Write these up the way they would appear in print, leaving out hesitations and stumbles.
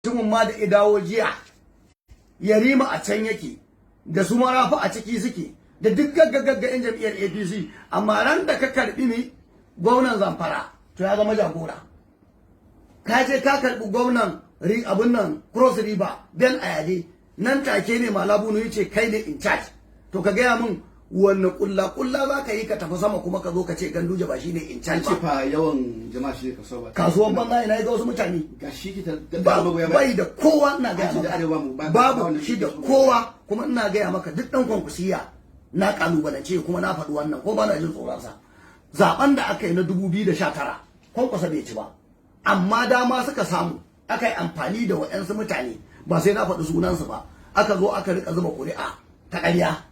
mutumin ma da ya dawo jiya yarima a can yake da su marafa a ciki suke da duk gaggagagga yan jam'iyyar APC amma ran da ka karbi ni gwamnan Zamfara to ya zama jagora ka je ka karbi gwamnan abun nan Cross River Ben Ayade nan take ne Malabunu yace kai ne in charge to ka gaya min wanne kulla za ka yi ka tafi sama kuma ka zo ka ce Ganduje ba shine in charge ba. Ce fa yawan jama'a shi ne kasuwa ba. Kasuwan banza ina ga wasu mutane. Gashi kita bai da kowa ina ga maka. Babu shi da kowa kuma ina ga maka duk dan kwankusiya na kalubalance kuma na faɗi wannan ko ba na jin tsoron sa. Zaben da aka yi na 2019 kwankwasa bai ci ba. Amma dama suka samu aka yi amfani da waɗansu mutane ba sai na faɗi sunansu ba. Aka zo aka rika zuba ƙuri'a ta ƙarya.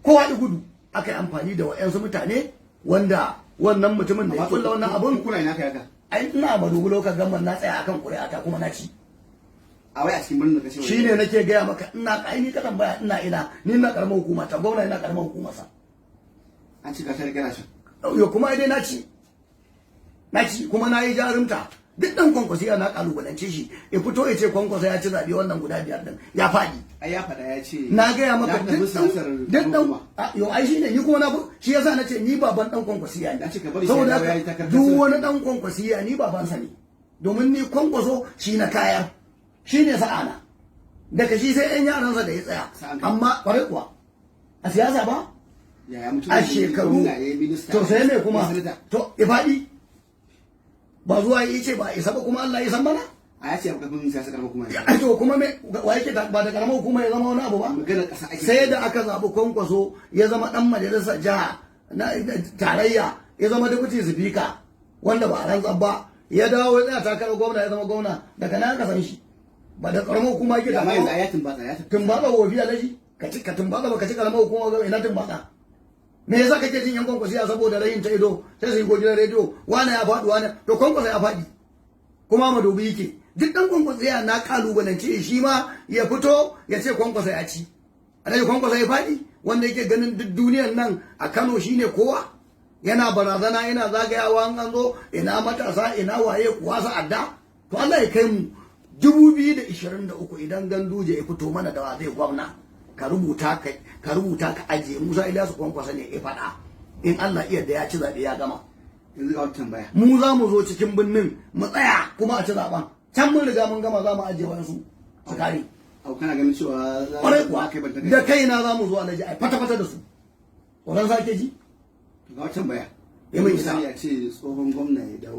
Kowa da gudu aka yi amfani da wa'yansu mutane wanda wannan mutumin da ya kulla wannan abun kuna ina kai haka ai ina ba dubu lokacin gamman na tsaya akan ƙuri'ata kuma na ci a wai a cikin birnin da kace shine nake gaya maka ina kaini ka tambaya ina ni na karamar hukuma ta gwamna ina karamar hukuma sa an ci gasar gana shi yo kuma dai na ci kuma na yi jarumta duk dan kwankwasiya na kalubalance shi ya fito ya ce kwankwasa ya ci zabe wannan guda 5 din ya faɗi ai ya faɗa ya ce na gaya maka duk dan yo ai shine ni kuma na shi yasa na ce ni baban dan kwankwasiya ne saboda duk wani dan kwankwasiya ni baban sa ne domin ni kwankwaso shi na kaya shine sa'ana daga shi sai yan yaransa da ya tsaya amma kware kuwa a siyasa ba a shekaru to sai ne kuma to ifadi ba zuwa yi ce ba isa ba kuma Allah ya san bana a ya ce ba kafin siyasa karamar hukuma ya to kuma me wa yake ba da karamar hukuma ya zama wani abu ba sai da aka zabi kwankwaso ya zama dan majalisar jiha na tarayya ya zama deputy speaker wanda ba rantsar ba ya dawo ya tsaya takarar gwamna ya zama gwamna daga nan aka san shi ba da karamar hukuma yake da amma yanzu ayatin ba tumbatsa wofi alaji ka tumbatsa ba ka ci karamar hukuma ga ina tumbatsa me yasa kake jin yan kwankwasiya saboda rayin ta ido sai su yi gidan rediyo wani ya faɗi wani to kwankwasa ya faɗi kuma madobi yake duk dan kwankwasiya na kalubalance shi ma ya fito ya ce kwankwasa ya ci alhaji kwankwasa ya faɗi wanda yake ganin duk duniyar nan a Kano shine kowa yana barazana yana zagayawa an zo ina matasa ina waye kuwa sa adda to Allah ya kai mu 2023 idan Ganduje ya fito mana da zai gwamna ka rubuta ka ajiye Musa Ilyasu kwankwasa ne ya faɗa in Allah iya da ya ci zaɓe ya gama yanzu ga wata tambaya mu za mu zo cikin birnin mu tsaya kuma a ci zaɓen can mun riga mun gama za mu ajiye wani su kare kana ganin cewa kwarai kuwa da kaina za mu zo alaji ai fata da su wannan sake ji ga wata tambaya ya mai isa ya ce tsohon gwamna ya dawo